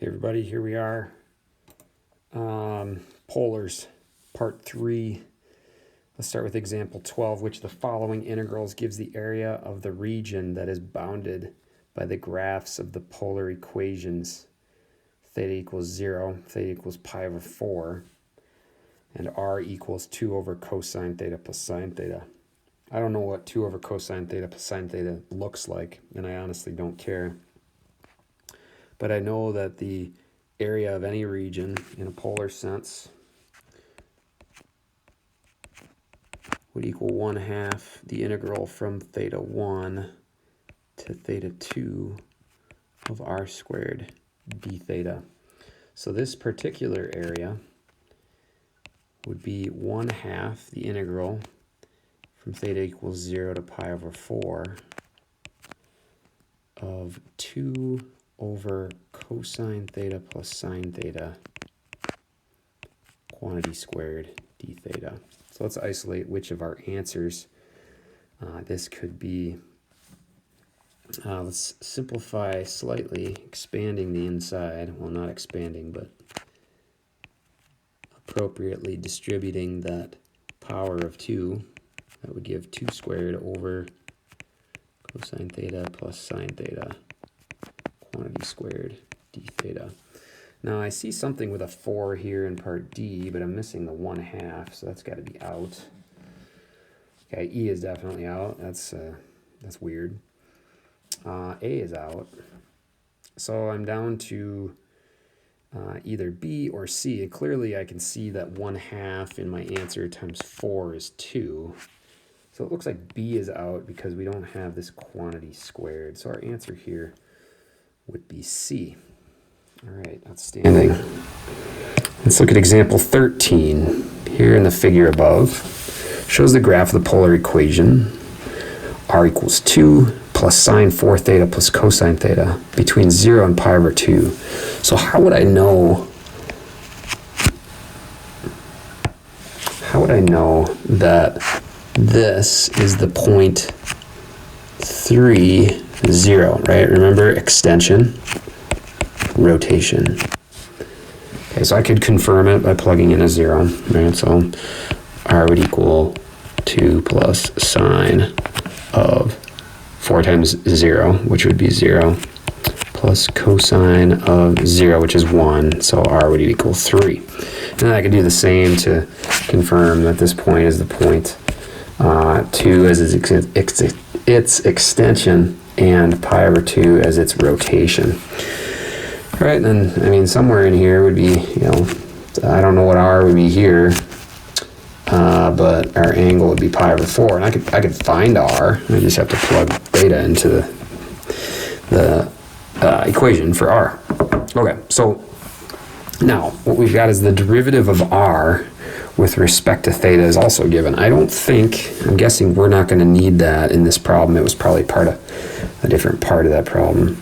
Hey everybody, here we are. Polars, part 3. Let's start with example 12, which of the following integrals gives the area of the region that is bounded by the graphs of the polar equations theta equals 0, theta equals pi over 4, and r equals 2 over cosine theta plus sine theta. I don't know what 2 over cosine theta plus sine theta looks like, and I honestly don't care. But I know that the area of any region in a polar sense would equal 1/2 the integral from theta 1 to theta 2 of r squared d theta. So this particular area would be 1/2 the integral from theta equals 0 to pi over 4 of 2 over cosine theta plus sine theta quantity squared d theta. So let's isolate which of our answers this could be. Let's simplify slightly, expanding the inside. Well, not expanding, but appropriately distributing that power of 2. That would give 2 squared over cosine theta plus sine theta quantity squared d theta. Now I see something with a 4 here in part D, but I'm missing the 1/2, so that's got to be out. Okay, E is definitely out. That's weird. A is out. So I'm down to either B or C. And clearly I can see that 1/2 in my answer times 4 is 2. So it looks like B is out because we don't have this quantity squared. So our answer here would be C. All right, outstanding. Let's look at example 13. Here in the figure above, shows the graph of the polar equation. R equals 2 plus sine 4 theta plus cosine theta between 0 and pi over 2. So how would I know that this is the point 3, 0, right? Remember, extension, rotation. Okay, so I could confirm it by plugging in a 0, right? So r would equal 2 plus sine of 4 times 0, which would be 0, plus cosine of 0, which is 1, so r would equal 3. And then I could do the same to confirm that this point is the point 2 as its extension and pi over 2 as its rotation. All right, then, I mean, somewhere in here would be, I don't know what r would be here, but our angle would be pi over 4, and I could find r. I just have to plug theta into the equation for r. Okay, so now what we've got is the derivative of r with respect to theta is also given. I'm guessing we're not going to need that in this problem. It was probably part of a different part of that problem.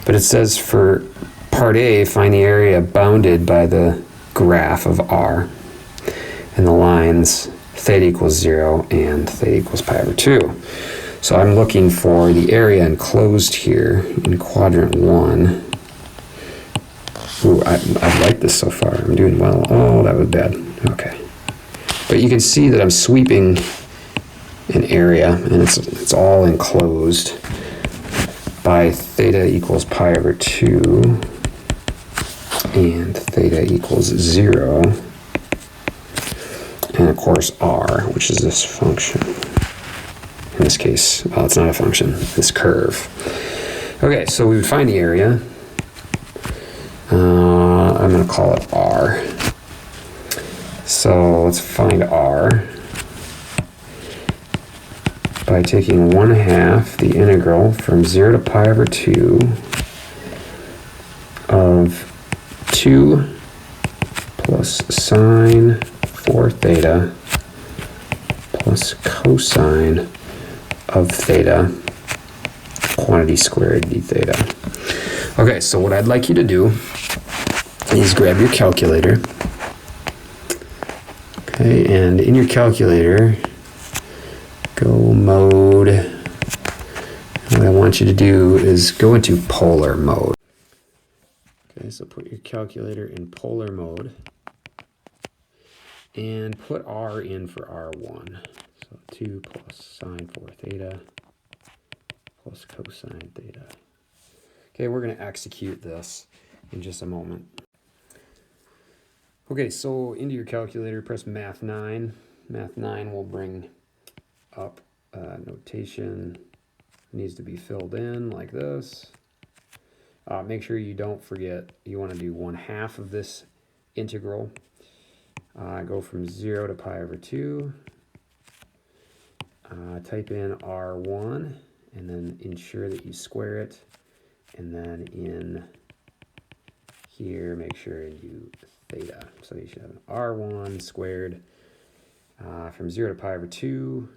But it says for part A, find the area bounded by the graph of r and the lines theta equals 0 and theta equals pi over 2. So I'm looking for the area enclosed here in quadrant 1. Ooh, I like this so far. I'm doing well. Oh, that was bad. Okay. But you can see that I'm sweeping an area, and it's all enclosed by theta equals pi over 2 and theta equals 0. And of course r, which is this function. In this case, well, it's not a function, this curve. Okay, so we would find the area. I'm going to call it r. So let's find r by taking 1/2 the integral from 0 to pi over 2 of 2 plus sine 4 theta plus cosine of theta quantity squared d theta. Okay, so what I'd like you to do is grab your calculator. Okay, and in your calculator, go mode. What I want you to do is go into polar mode. Okay, so put your calculator in polar mode and put R in for R1. So 2 plus sine 4 theta plus cosine theta. Okay, we're going to execute this in just a moment. Okay, so into your calculator, press Math 9. Math 9 will bring up notation. It needs to be filled in like this. Make sure you don't forget, you want to do 1/2 of this integral. Go from 0 to pi over 2. Type in R1 and then ensure that you square it. And then in here, make sure you do theta. So you should have R1 squared from 0 to pi over 2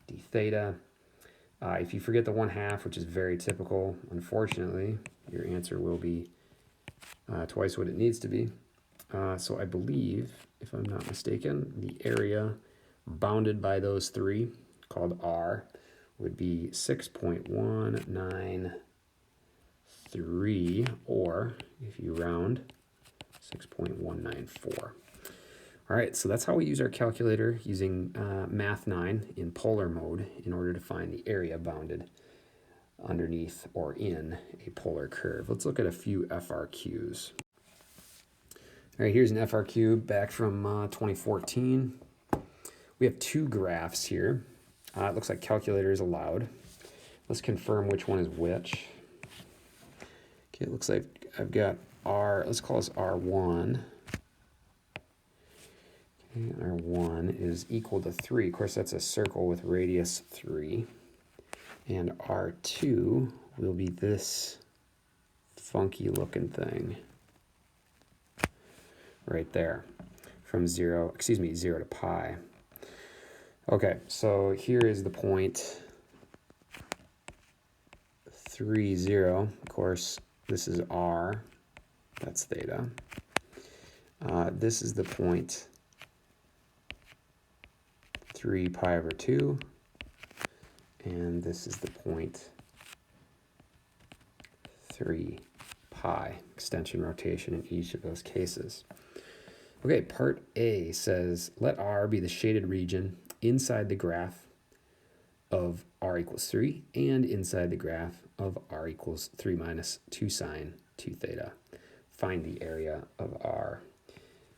d theta. If you forget the 1/2, which is very typical, unfortunately, your answer will be twice what it needs to be. So I believe, if I'm not mistaken, the area bounded by those three, called R, would be 6.193, or if you round, 6.194. All right, so that's how we use our calculator using Math 9 in polar mode in order to find the area bounded underneath or in a polar curve. Let's look at a few FRQs. All right, here's an FRQ back from 2014. We have two graphs here. It looks like calculator is allowed. Let's confirm which one is which. Okay, it looks like I've got R, let's call this R1. Okay, R1 is equal to 3. Of course, that's a circle with radius 3. And R2 will be this funky looking thing right there from 0 to pi. Okay, so here is the point 3, 0. Of course, this is R, that's theta. This is the point 3 pi over 2, and this is the point 3 pi, extension rotation in each of those cases. Okay, part A says, let R be the shaded region inside the graph of R equals 3 and inside the graph of R equals 3 minus 2 sine 2 theta. Find the area of R.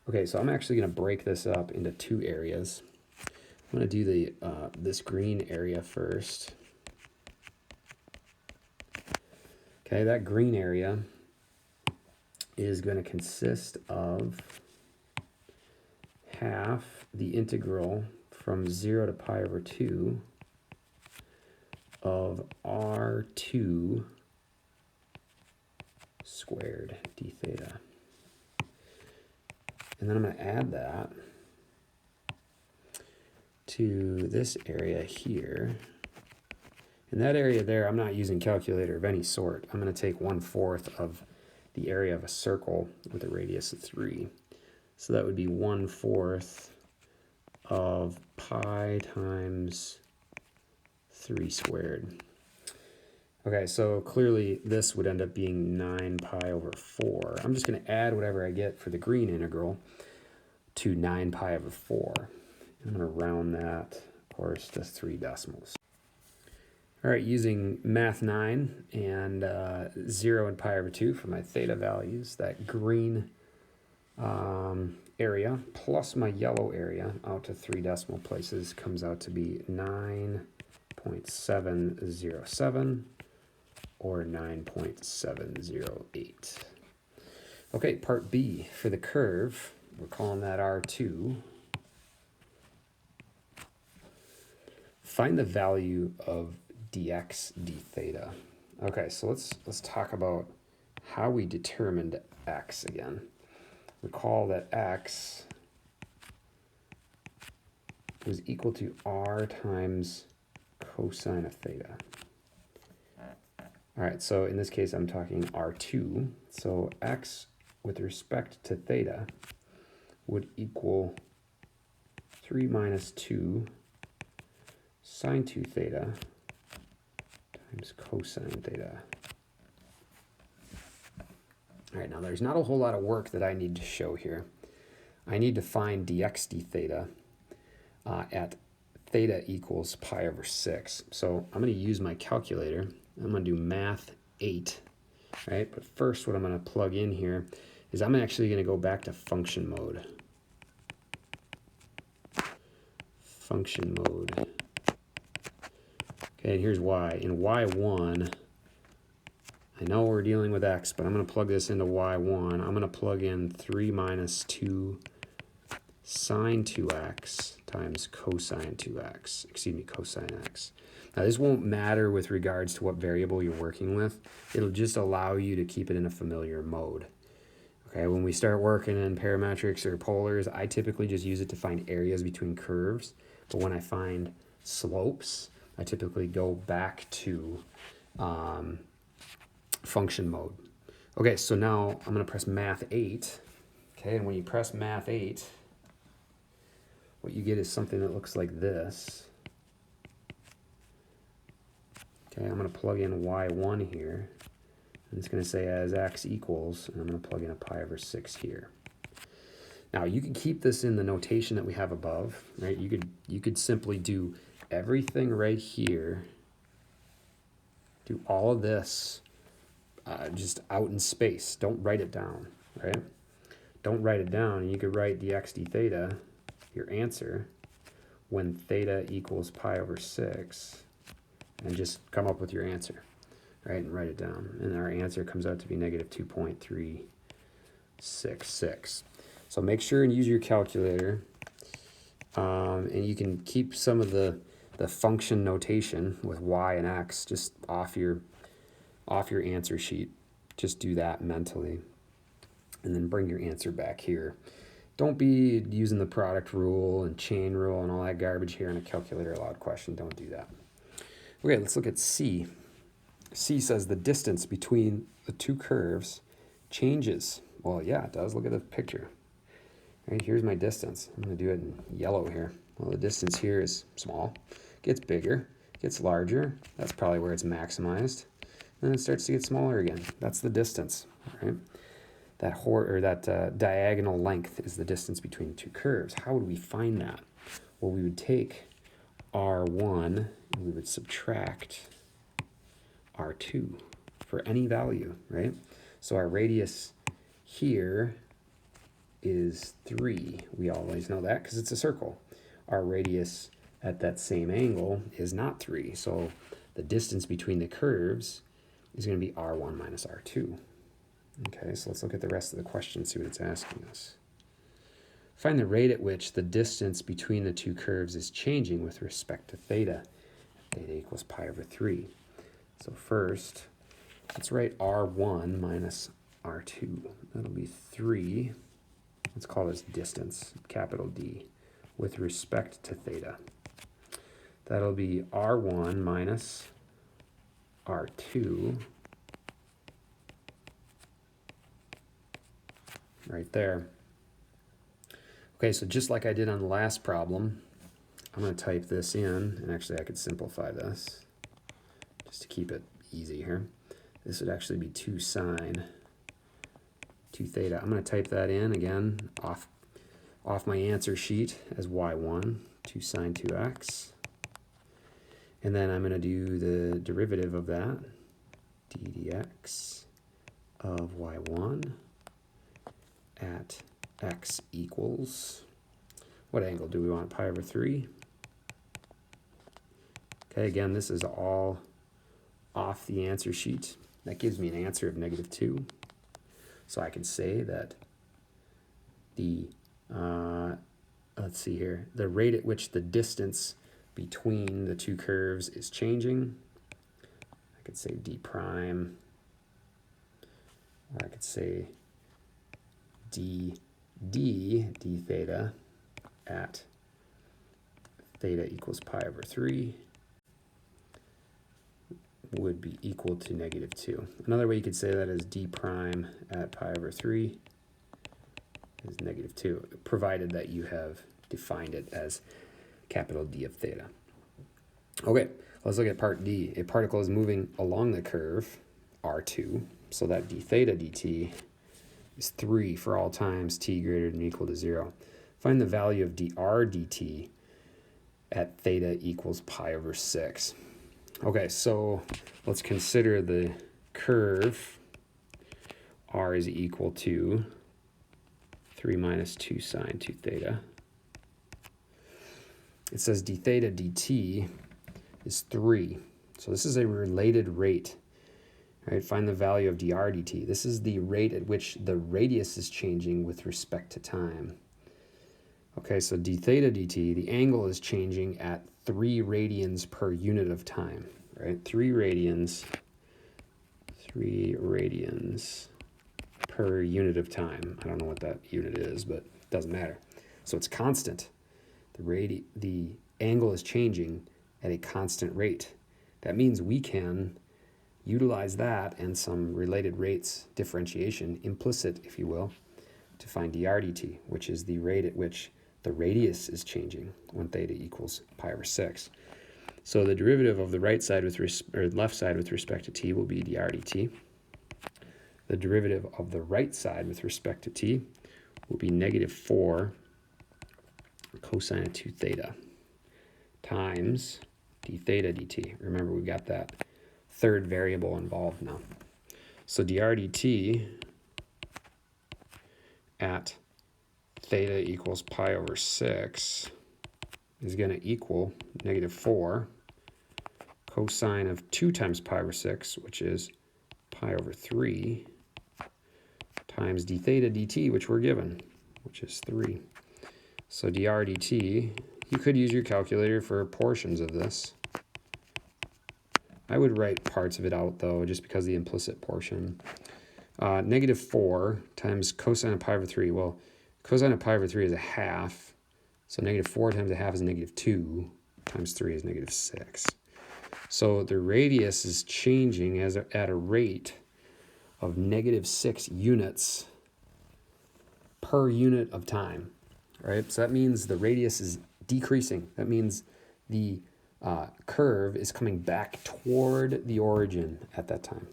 Okay, so I'm actually going to break this up into two areas. I'm going to do the this green area first. Okay, that green area is going to consist of half the integral from 0 to pi over 2 of R2 squared d theta. And then I'm going to add that to this area here. In that area there, I'm not using calculator of any sort. I'm going to take 1/4 of the area of a circle with a radius of 3. So that would be 1/4 of pi times 3 squared. Okay, so clearly this would end up being 9 pi over 4. I'm just going to add whatever I get for the green integral to 9 pi over 4. I'm going to round that, of course, to 3 decimals. All right, using Math 9 and 0 and pi over 2 for my theta values, that green area plus my yellow area out to 3 decimal places comes out to be 9.707 or 9.708. Okay, part B for the curve, we're calling that R2. Find the value of dx d theta. Okay, so let's talk about how we determined x again. Recall that x was equal to r times cosine of theta. All right, so in this case, I'm talking R2. So x with respect to theta would equal 3 minus 2 sine 2 theta times cosine theta. All All right, now there's not a whole lot of work that I need to show here. I need to find dx d theta at theta equals pi over 6. So I'm going to use my calculator. I'm going to do math 8, right? But first what I'm going to plug in here is I'm actually going to go back to function mode. Function mode. Okay, and here's why. In y1, I know we're dealing with x, but I'm going to plug this into y1. I'm going to plug in 3 minus 2 sine 2x times cosine 2x, cosine x. Now this won't matter with regards to what variable you're working with. It'll just allow you to keep it in a familiar mode. Okay, when we start working in parametrics or polars, I typically just use it to find areas between curves. But when I find slopes, I typically go back to function mode. Okay, so now I'm going to press math 8. Okay, and when you press math 8, what you get is something that looks like this. Okay, I'm going to plug in y1 here. And it's going to say as x equals, and I'm going to plug in a pi over 6 here. Now you can keep this in the notation that we have above, right? You could simply do everything right here. Do all of this just out in space. Don't write it down, right? Don't write it down. And you could write dx d theta, your answer, when theta equals pi over 6, and just come up with your answer. Right, and write it down. And our answer comes out to be negative 2.366. So make sure and use your calculator. And you can keep some of the function notation with y and x just off your answer sheet. Just do that mentally. And then bring your answer back here. Don't be using the product rule and chain rule and all that garbage here in a calculator allowed question. Don't do that. Okay, let's look at C. C says the distance between the two curves changes. Well, yeah, it does. Look at the picture. Right, here's my distance. I'm going to do it in yellow here. Well, the distance here is small. Gets bigger, gets larger. That's probably where it's maximized. Then it starts to get smaller again. That's the distance, right? That diagonal length is the distance between the two curves. How would we find that? Well, we would take R1 and we would subtract R2 for any value, right? So our radius here is 3. We always know that because it's a circle. Our radius at that same angle is not 3. So the distance between the curves is going to be R1 minus R2. Okay, so let's look at the rest of the question, see what it's asking us. Find the rate at which the distance between the two curves is changing with respect to theta. Theta equals pi over 3. So first, let's write R1 minus R2. That'll be 3. Let's call this distance, capital D, with respect to theta. That'll be R1 minus R2 right there. Okay, so just like I did on the last problem, I'm going to type this in, and actually I could simplify this just to keep it easy here. This would actually be 2 sine 2 theta. I'm going to type that in again off my answer sheet as y1, 2 sine 2x. And then I'm going to do the derivative of that, d dx of y1 at x equals, what angle do we want? Pi over 3. Okay, again, this is all off the answer sheet. That gives me an answer of negative 2. So I can say that the, let's see here, the rate at which the distance between the two curves is changing, I could say d prime, or I could say d theta at theta equals pi over 3 would be equal to negative 2. Another way you could say that is d prime at pi over 3 is negative 2, provided that you have defined it as capital D of theta. Okay, let's look at part D. A particle is moving along the curve R2, so that d theta dt is 3 for all times t greater than or equal to 0. Find the value of dr dt at theta equals pi over 6. Okay, so let's consider the curve r is equal to 3 minus 2 sine 2 theta. It says d theta dt is 3. So this is a related rate. All right, find the value of dr dt. This is the rate at which the radius is changing with respect to time. Okay, so d theta dt, the angle is changing at 3 radians per unit of time, right? 3 radians per unit of time. I don't know what that unit is, but it doesn't matter. So it's constant. The angle is changing at a constant rate. That means we can utilize that and some related rates differentiation, implicit, if you will, to find dr dt, which is the rate at which the radius is changing when theta equals pi over 6. So the derivative of the right side or left side with respect to t will be dr dt. The derivative of the right side with respect to t will be negative 4 cosine of 2 theta times d theta dt. Remember, we got that third variable involved now. So dr dt at theta equals pi over 6 is going to equal negative 4 cosine of 2 times pi over 6, which is pi over 3, times d theta dt, which we're given, which is 3. So dr dt, you could use your calculator for portions of this. I would write parts of it out, though, just because of the implicit portion. Negative 4 times cosine of pi over 3. Well, cosine of pi over 3 is a half. So negative 4 times a half is negative 2 times 3 is negative 6. So the radius is changing at a rate of negative 6 units per unit of time. Right? So that means the radius is decreasing. That means the curve is coming back toward the origin at that time.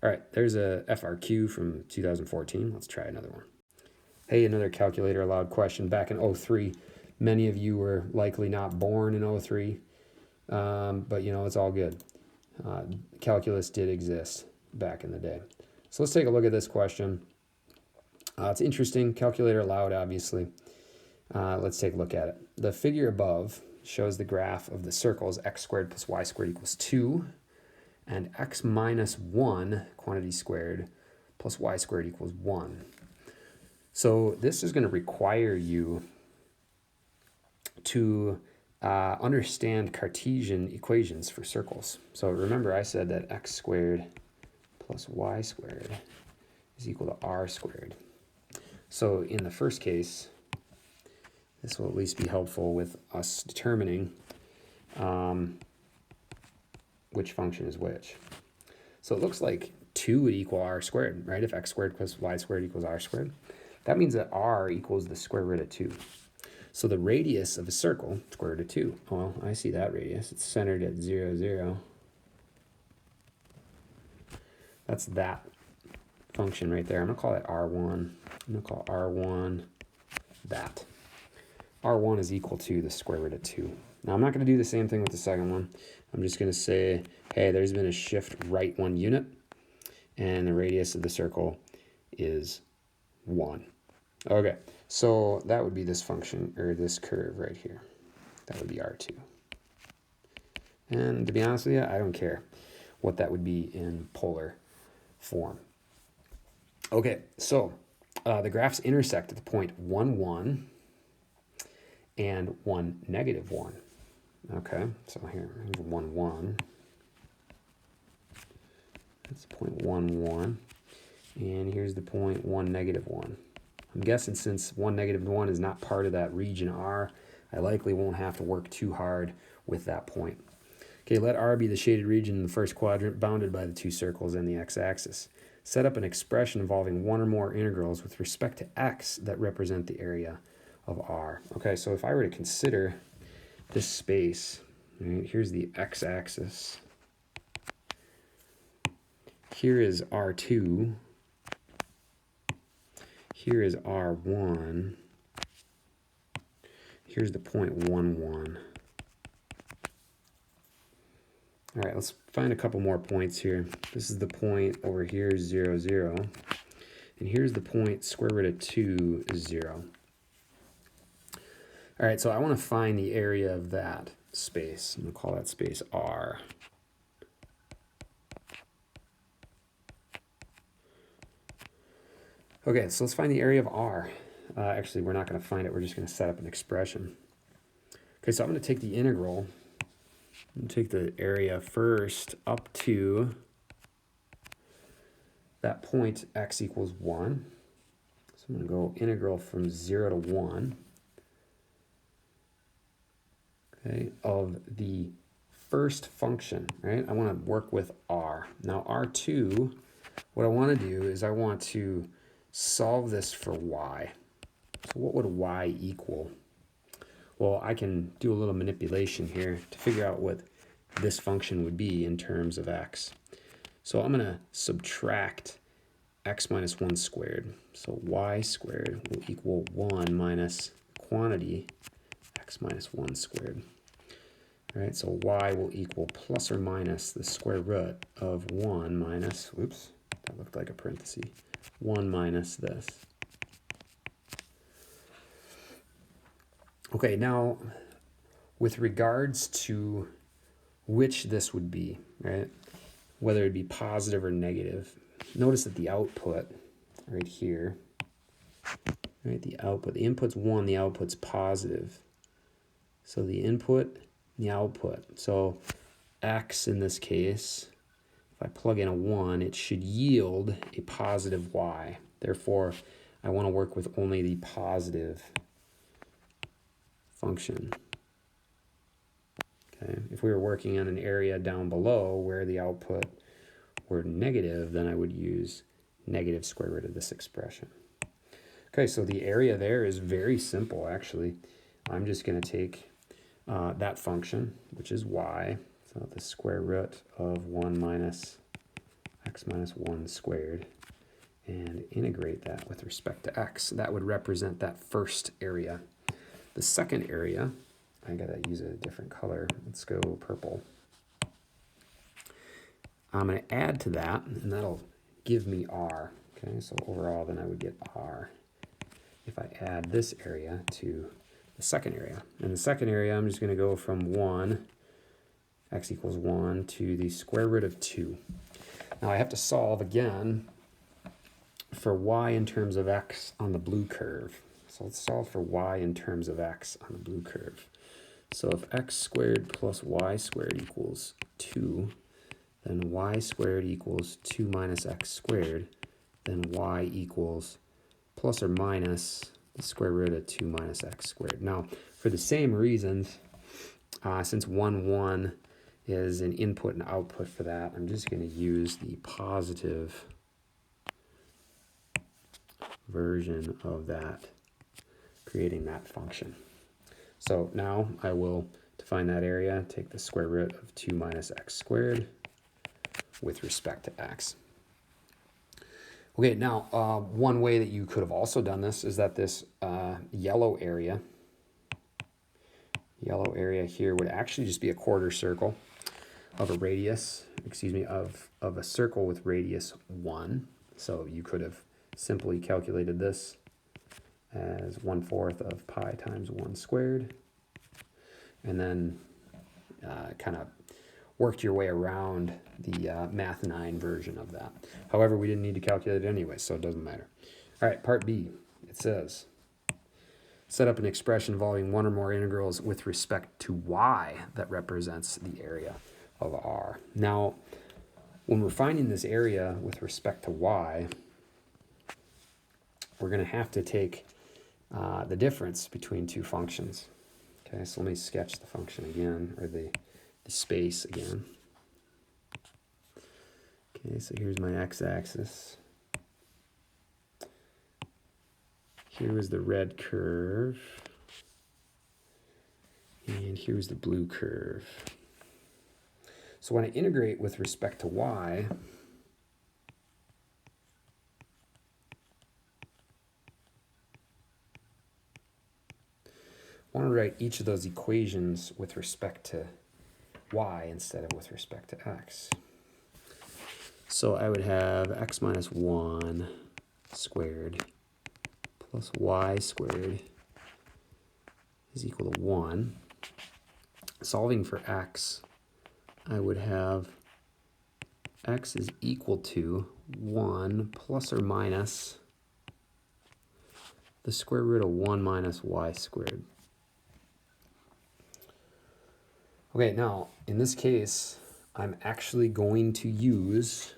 All right, there's a FRQ from 2014. Let's try another one. Hey, another calculator allowed question back in 03. Many of you were likely not born in 03, but you know, it's all good. Calculus did exist back in the day. So let's take a look at this question. It's interesting, calculator allowed, obviously. Let's take a look at it. The figure above shows the graph of the circles x squared plus y squared equals 2 and x minus 1 quantity squared plus y squared equals 1. So this is going to require you to understand Cartesian equations for circles. So remember, I said that x squared plus y squared is equal to r squared. So in the first case, this will at least be helpful with us determining which function is which. So it looks like 2 would equal r squared, right? If x squared plus y squared equals r squared. That means that r equals the square root of 2. So the radius of a circle, square root of 2. Well, I see that radius. It's centered at 0, 0. That's that function right there. I'm going to call that r1. I'm going to call r1 that. r1 is equal to the square root of 2. Now, I'm not going to do the same thing with the second one. I'm just going to say, hey, there's been a shift right 1 unit, and the radius of the circle is 1. Okay, so that would be this function, or this curve right here. That would be r2. And to be honest with you, I don't care what that would be in polar form. Okay, so the graphs intersect at the point 1, 1 and 1, negative 1. Okay, so here's 1, 1. That's point 1, 1. And here's the point 1, negative 1. I'm guessing since 1, negative 1 is not part of that region R, I likely won't have to work too hard with that point. Okay, let R be the shaded region in the first quadrant bounded by the 2 circles and the x-axis. Set up an expression involving one or more integrals with respect to x that represent the area of R. Okay, so if I were to consider this space, right, here's the x-axis. Here is R2, here is R1. Here's the point 1, 1. All right, let's find a couple more points here. This is the point over here, 0, 0. And here's the point square root of 2 is 0. All right, so I want to find the area of that space. I'm going to call that space R. Okay, so let's find the area of R. Actually, we're not going to find it. We're just going to set up an expression. Okay, so I'm going to take the integral. I'm going to take the area first up to that point x equals 1. So I'm going to go integral from 0 to 1. Okay, of the first function, right? I want to work with R. Now R2, what I want to do is I want to solve this for y. So what would y equal? Well, I can do a little manipulation here to figure out what this function would be in terms of x. So I'm going to subtract x minus 1 squared. So y squared will equal 1 minus quantity x minus 1 squared. All right, so y will equal plus or minus the square root of 1 minus, whoops, that looked like a parenthesis, 1 minus this. Okay, now with regards to which this would be, right, whether it be positive or negative, notice that the output right here, right, the input's 1, the output's positive. So the input, the output. So x in this case, if I plug in a 1, it should yield a positive y. Therefore, I want to work with only the positive function. Okay. If we were working on an area down below where the output were negative, then I would use negative square root of this expression. Okay, so the area there is very simple, actually. I'm just going to take that function, which is y, so the square root of 1 minus x minus 1 squared, and integrate that with respect to x. That would represent that first area. The second area, I gotta use a different color. Let's go purple. I'm gonna add to that, and that'll give me r. Okay, so overall, then I would get r if I add this area to the second area. In the second area, I'm just gonna go from 1, x equals 1, to the square root of 2. Now I have to solve again for y in terms of x on the blue curve. So let's solve for y in terms of x on the blue curve. So if x squared plus y squared equals 2, then y squared equals 2 minus x squared, then y equals plus or minus the square root of 2 minus x squared. Now, for the same reasons, since 1, 1 is an input and output for that, I'm just going to use the positive version of that, creating that function. So now I will, to find that area, take the square root of 2 minus x squared with respect to x. Okay, now one way that you could have also done this is that this yellow area here would actually just be a quarter circle of a radius, of a circle with radius 1. So you could have simply calculated this as 1/4 of pi times 1 squared, and then kind of worked your way around the Math 9 version of that. However, we didn't need to calculate it anyway, so it doesn't matter. All right, part B, it says, set up an expression involving one or more integrals with respect to y that represents the area of R. Now, when we're finding this area with respect to y, we're going to have to take the difference between two functions. Okay, so let me sketch the function again, or the space again. Okay, so here's my x-axis. Here is the red curve. And here's the blue curve. So when I integrate with respect to y, want to write each of those equations with respect to y instead of with respect to x. So I would have x minus 1 squared plus y squared is equal to 1. Solving for x, I would have x is equal to 1 plus or minus the square root of 1 minus y squared. Okay, now in this case, I'm actually going to use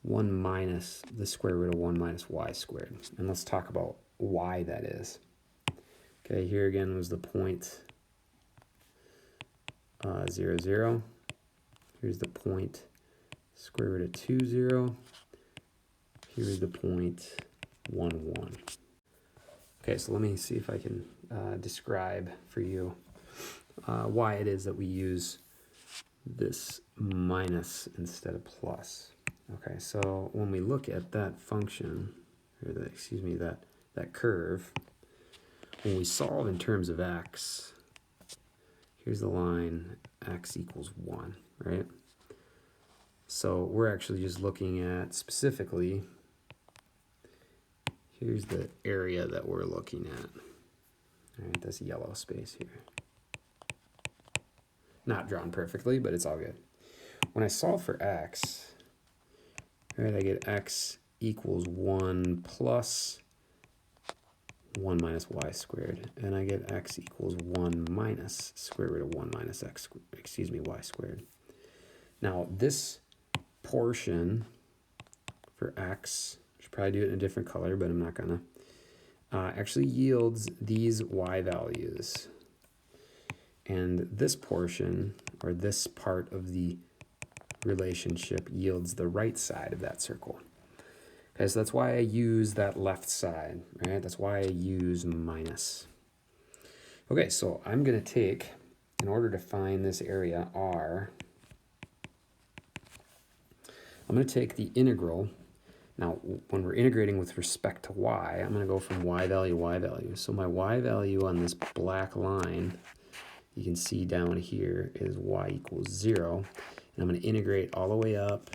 1 minus the square root of 1 minus y squared. And let's talk about why that is. Okay, here again was the point 0, 0. Here's the point square root of 2, 0. Here's the point 1, 1. Okay, so let me see if I can describe for you why it is that we use this minus instead of plus. Okay, so when we look at that function, or that curve, when we solve in terms of x, here's the line x equals 1, right? So we're actually just looking at specifically, here's the area that we're looking at. All right, this yellow space here. Not drawn perfectly, but it's all good. When I solve for x, right, I get x equals 1 plus 1 minus y squared, and I get x equals 1 minus square root of 1 minus y squared. Now this portion for x, I should probably do it in a different color, but I'm not gonna, actually yields these y values. And this portion, or this part of the relationship, yields the right side of that circle. Okay, so that's why I use that left side, right? That's why I use minus. Okay, so I'm going to take, in order to find this area R, I'm going to take the integral. Now, when we're integrating with respect to y, I'm going to go from y value to y value. So my y value on this black line, you can see down here, is y equals 0. And I'm going to integrate all the way up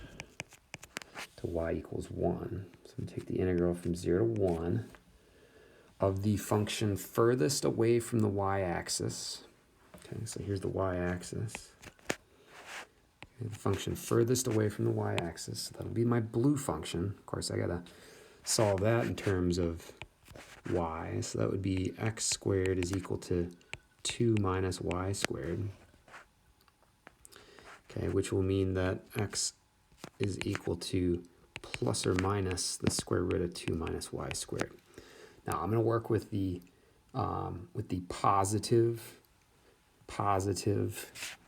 to y equals 1. So I'm going to take the integral from 0 to 1 of the function furthest away from the y-axis. Okay, so here's the y-axis. Okay, the function furthest away from the y-axis. That'll be my blue function. Of course, I got to solve that in terms of y. So that would be x squared is equal to 2 minus y squared. Okay, which will mean that x is equal to plus or minus the square root of 2 minus y squared. Now I'm going to work with the positive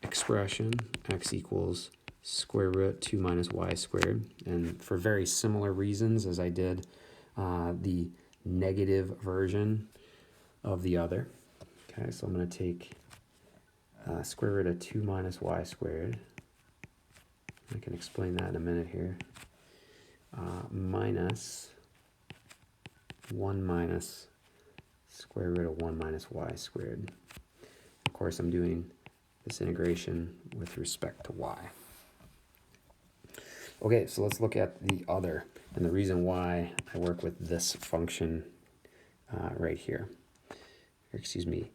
expression, x equals square root 2 minus y squared, and for very similar reasons as I did the negative version of the other. Okay, so I'm going to take square root of 2 minus y squared. I can explain that in a minute here. Minus 1 minus square root of 1 minus y squared. Of course, I'm doing this integration with respect to y. Okay, so let's look at the other, and the reason why I work with this function right here. Excuse me,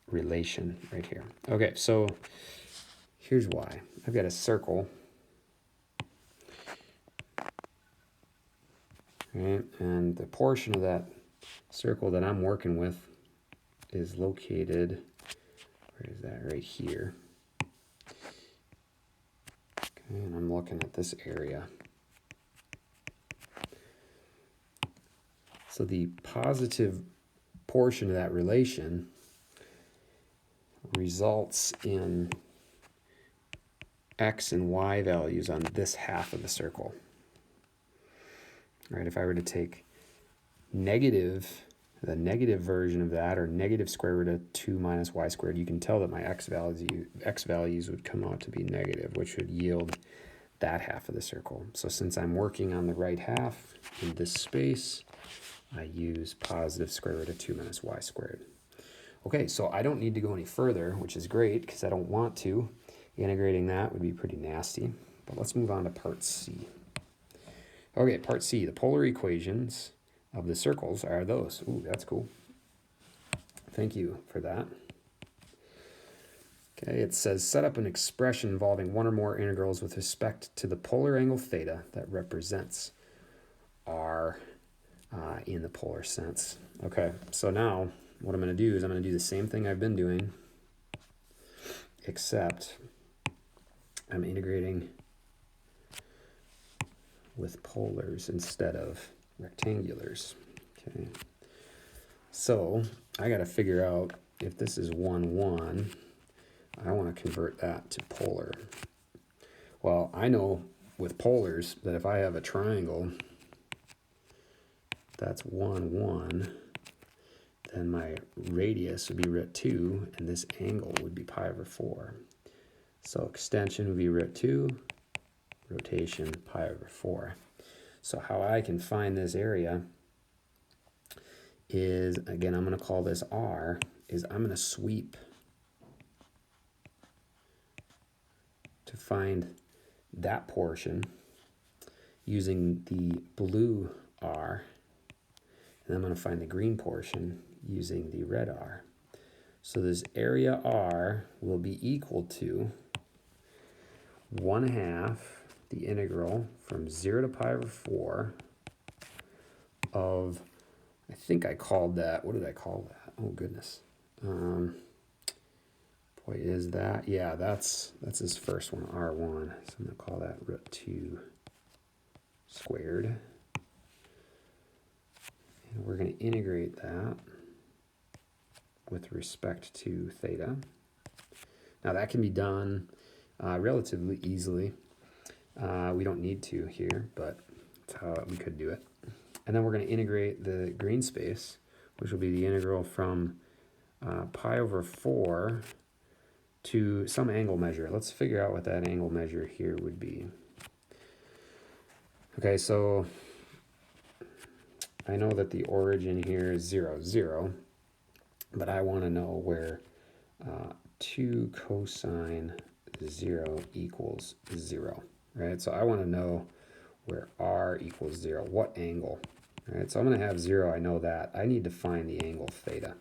relation right here. Okay, so here's why. I've got a circle, right? And the portion of that circle that I'm working with is located, where is that? Right here. Okay, and I'm looking at this area. So the positive portion of that relation results in x and y values on this half of the circle. Right, if I were to take the negative version of that, or negative square root of 2 minus y squared, you can tell that my x values would come out to be negative, which would yield that half of the circle. So since I'm working on the right half in this space, I use positive square root of 2 minus y squared. Okay, so I don't need to go any further, which is great because I don't want to. Integrating that would be pretty nasty. But let's move on to part C. Okay, part C, the polar equations of the circles are those. Ooh, that's cool. Thank you for that. Okay, it says set up an expression involving one or more integrals with respect to the polar angle theta that represents r in the polar sense. Okay, so now what I'm going to do is I'm going to do the same thing I've been doing, except I'm integrating with polars instead of rectangulars. Okay, so I got to figure out if this is 1, 1, I want to convert that to polar. Well, I know with polars that if I have a triangle that's 1, 1, then my radius would be root 2, and this angle would be pi over 4. So extension would be root 2, rotation pi over 4. So how I can find this area is, again, I'm going to call this R, is I'm going to sweep to find that portion using the blue R, and I'm going to find the green portion using the red R. So this area R will be equal to 1/2 the integral from 0 to pi over 4 of, I think I called that, what did I call that? Oh goodness. Boy, is that, yeah, that's his first one, R1. So I'm going to call that root 2 squared. And we're going to integrate that with respect to theta. Now that can be done relatively easily. We don't need to here, but that's how we could do it. And then we're going to integrate the green space, which will be the integral from pi over 4 to some angle measure. Let's figure out what that angle measure here would be. Okay, so I know that the origin here is 0, 0, but I want to know where 2 cosine 0 equals 0, right? So I want to know where r equals 0, what angle, right? So I'm going to have 0, I know that. I need to find the angle theta.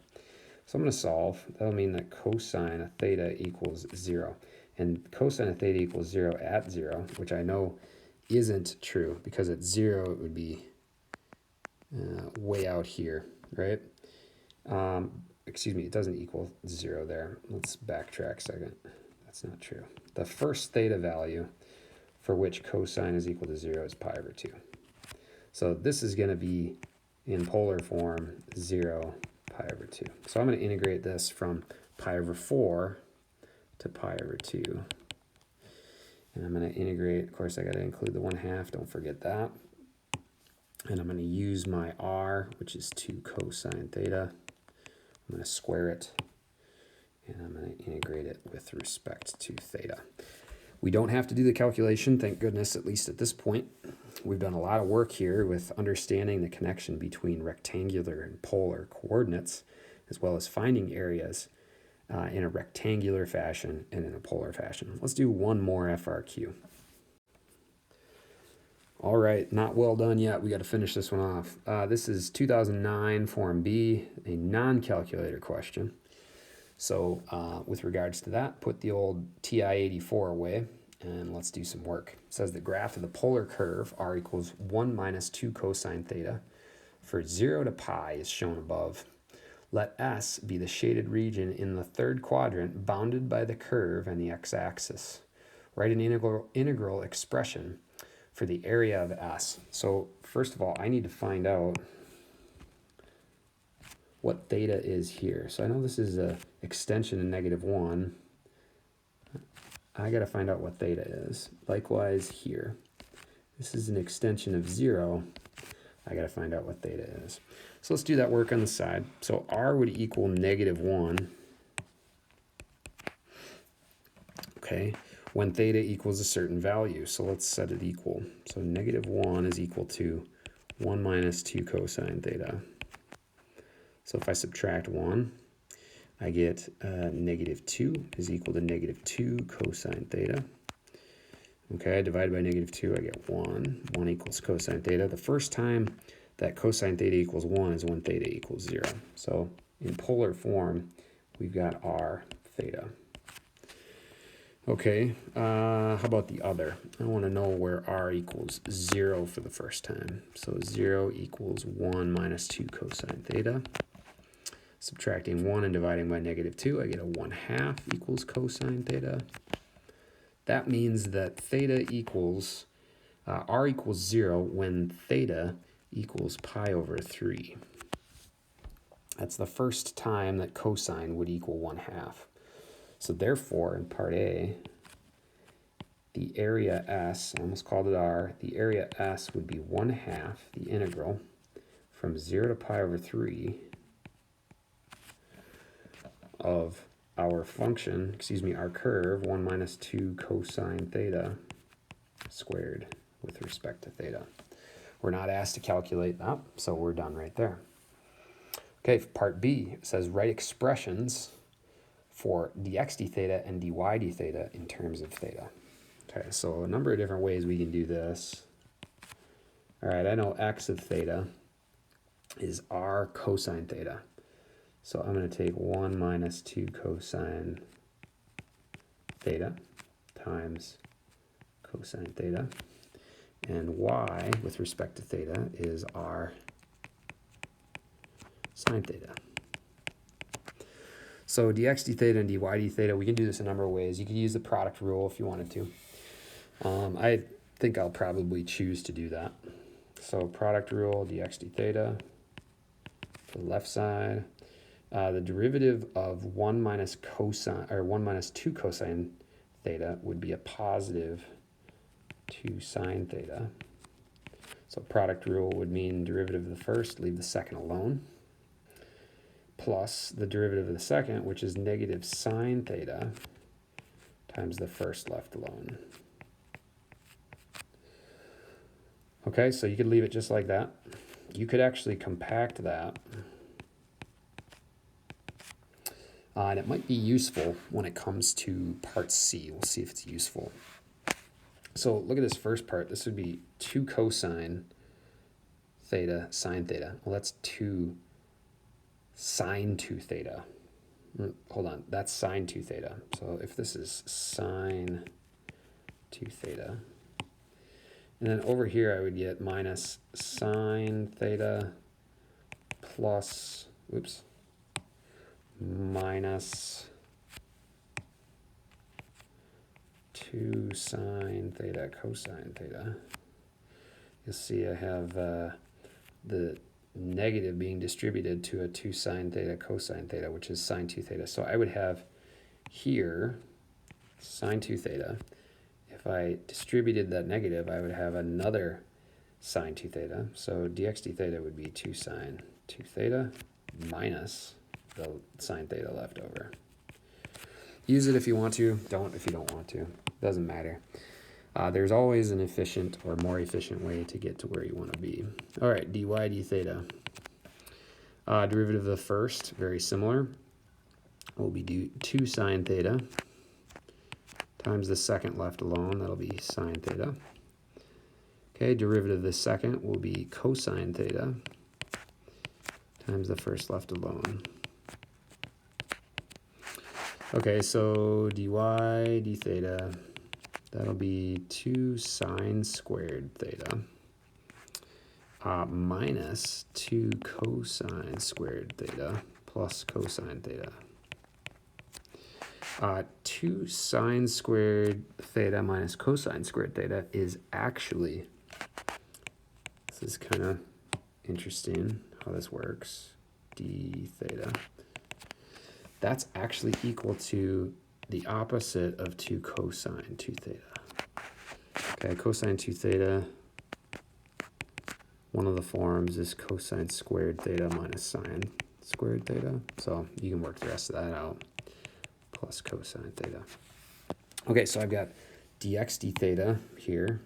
So I'm going to solve. That'll mean that cosine of theta equals 0. And cosine of theta equals 0 at 0, which I know isn't true, because at 0 it would be way out here, right? Excuse me, it doesn't equal 0 there. Let's backtrack a second. That's not true. The first theta value for which cosine is equal to 0 is pi over 2. So this is going to be in polar form 0 pi over 2. So I'm going to integrate this from pi over 4 to pi over 2. And I'm going to integrate, of course I got to include the 1/2, don't forget that. And I'm going to use my r, which is 2 cosine theta. I'm going to square it, and I'm going to integrate it with respect to theta. We don't have to do the calculation, thank goodness, at least at this point. We've done a lot of work here with understanding the connection between rectangular and polar coordinates, as well as finding areas in a rectangular fashion and in a polar fashion. Let's do one more FRQ. All right, not well done yet. We got to finish this one off. This is 2009 Form B, a non-calculator question. So with regards to that, put the old TI-84 away, and let's do some work. It says the graph of the polar curve, r equals 1 minus 2 cosine theta, for 0 to pi is shown above. Let S be the shaded region in the third quadrant bounded by the curve and the x-axis. Write an integral expression for the area of S. So first of all, I need to find out what theta is here. So I know this is an extension in -1. I got to find out what theta is. Likewise here. This is an extension of 0. I got to find out what theta is. So let's do that work on the side. So r would equal -1. Okay, when theta equals a certain value. So let's set it equal. So -1 is equal to 1 minus 2 cosine theta. So if I subtract 1, I get negative 2 is equal to negative 2 cosine theta. Okay, I divide by negative 2, I get 1. 1 equals cosine theta. The first time that cosine theta equals 1 is when theta equals 0. So in polar form, we've got r theta. Okay, how about the other? I want to know where r equals 0 for the first time. So 0 equals 1 minus 2 cosine theta. Subtracting 1 and dividing by negative 2, I get a 1/2 equals cosine theta. That means that theta equals, r equals 0 when theta equals pi over 3. That's the first time that cosine would equal 1/2. So therefore, in part A, the area S, I almost called it r, the area S would be 1/2, the integral, from 0 to pi over 3 of our function, our curve, 1 minus 2 cosine theta squared with respect to theta. We're not asked to calculate that, so we're done right there. Okay, part B says write expressions for dx d theta and dy d theta in terms of theta. Okay, so a number of different ways we can do this. All right, I know x of theta is r cosine theta. So I'm going to take 1 minus 2 cosine theta times cosine theta. And y, with respect to theta, is r sine theta. So dx d theta and dy d theta, we can do this a number of ways. You could use the product rule if you wanted to. I think I'll probably choose to do that. So product rule, dx d theta, for the left side. The derivative of 1 minus 2 cosine theta would be a positive 2 sine theta. So product rule would mean derivative of the first, leave the second alone, plus the derivative of the second, which is negative sine theta, times the first left alone. Okay, so you could leave it just like that. You could actually compact that. And it might be useful when it comes to part C. We'll see if it's useful. So look at this first part. This would be 2 cosine theta sine theta. Well, that's 2 sine 2 theta. Hold on, that's sine 2 theta. So if this is sine 2 theta, and then over here I would get minus sine theta plus, minus 2 sine theta cosine theta. You'll see I have the negative being distributed to a 2 sine theta cosine theta, which is sine 2 theta. So I would have here sine 2 theta. If I distributed that negative, I would have another sine 2 theta. So dx d theta would be 2 sine 2 theta minus the sine theta left over. Use it if you want to, don't if you don't want to. Doesn't matter. There's always an efficient or more efficient way to get to where you want to be. All right, dy d theta. Derivative of the first, very similar. Will be 2 sine theta times the second left alone. That'll be sine theta. Okay, derivative of the second will be cosine theta times the first left alone. Okay, so dy d theta, that'll be 2 sine squared theta minus 2 cosine squared theta plus cosine theta. 2 sine squared theta minus cosine squared theta is actually, this is kind of interesting how this works, d theta. That's actually equal to the opposite of 2 cosine 2 theta. Okay, cosine 2 theta, one of the forms is cosine squared theta minus sine squared theta. So you can work the rest of that out, plus cosine theta. Okay, so I've got dx d theta here.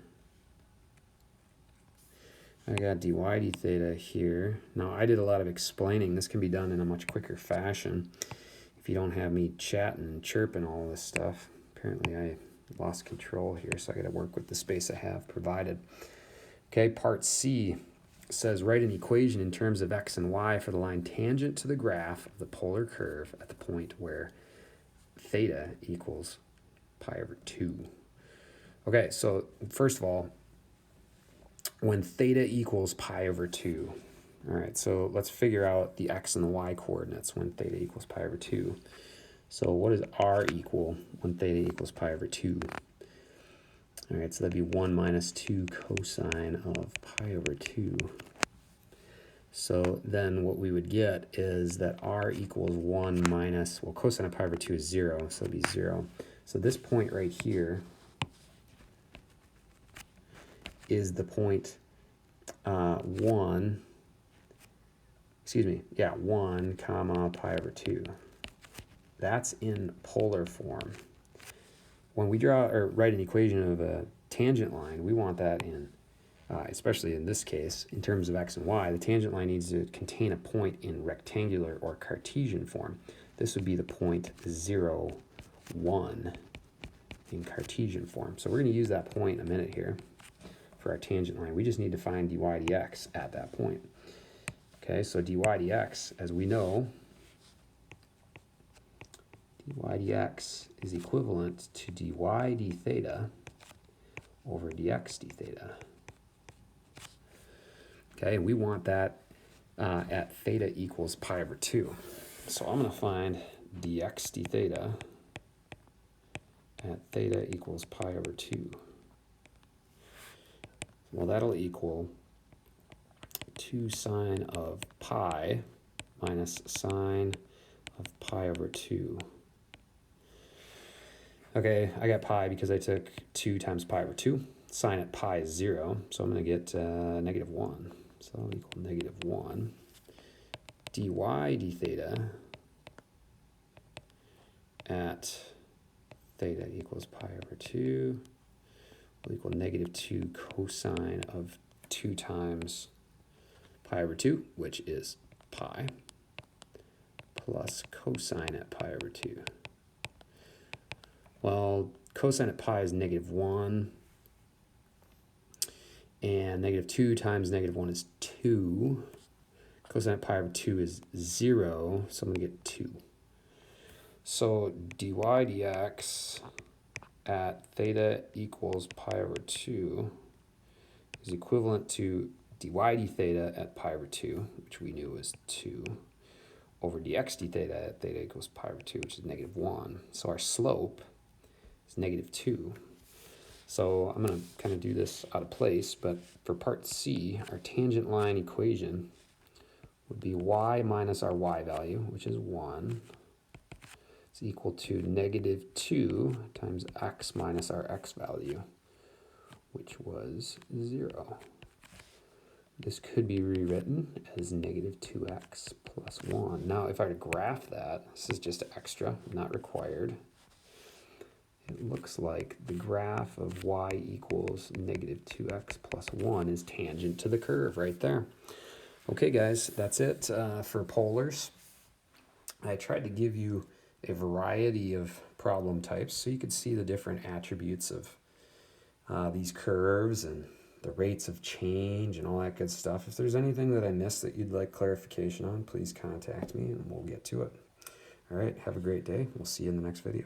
I got dy d theta here. Now, I did a lot of explaining. This can be done in a much quicker fashion if you don't have me chatting and chirping all this stuff. Apparently, I lost control here, so I got to work with the space I have provided. Okay, part C says write an equation in terms of x and y for the line tangent to the graph of the polar curve at the point where theta equals pi over 2. Okay, so first of all, when theta equals pi over 2, all right, so let's figure out the x and the y coordinates when theta equals pi over 2. So what does r equal when theta equals pi over 2? All right, so that'd be 1 minus 2 cosine of pi over 2. So then what we would get is that r equals 1 minus, well, cosine of pi over 2 is 0, so it'd be 0. So this point right here is the point 1 comma pi over 2. That's in polar form. When we draw or write an equation of a tangent line, we want that in, especially in this case, in terms of x and y, the tangent line needs to contain a point in rectangular or Cartesian form. This would be the point 0, 1 in Cartesian form. So we're going to use that point in a minute here for our tangent line. We just need to find dy dx at that point. Okay, so dy dx, as we know, dy dx is equivalent to dy d theta over dx d theta. Okay, and we want that at theta equals pi over 2. So I'm going to find dx d theta at theta equals pi over 2. Well, that'll equal 2 sine of pi minus sine of pi over 2. Okay, I got pi because I took 2 times pi over 2. Sine at pi is 0, so I'm going to get negative 1. So that'll equal negative 1. dy d theta at theta equals pi over 2 will equal negative 2 cosine of 2 times pi over 2, which is pi, plus cosine at pi over 2. Well, cosine at pi is negative 1, and negative 2 times negative 1 is 2. Cosine at pi over 2 is 0, so I'm going to get 2. So dy dx at theta equals pi over 2 is equivalent to dy d theta at pi over 2, which we knew was 2, over dx d theta at theta equals pi over 2, which is negative 1. So our slope is negative 2. So I'm going to kind of do this out of place, but for part C, our tangent line equation would be y minus our y value, which is 1, is equal to negative 2 times x minus our x value, which was 0. This could be rewritten as negative 2x plus 1. Now, if I were to graph that, this is just extra, not required. It looks like the graph of y equals negative 2x plus 1 is tangent to the curve right there. Okay, guys, that's it for polars. I tried to give you a variety of problem types so you could see the different attributes of these curves and the rates of change and all that good stuff. If there's anything that I missed that you'd like clarification on, please contact me and we'll get to it. All right, have a great day. We'll see you in the next video.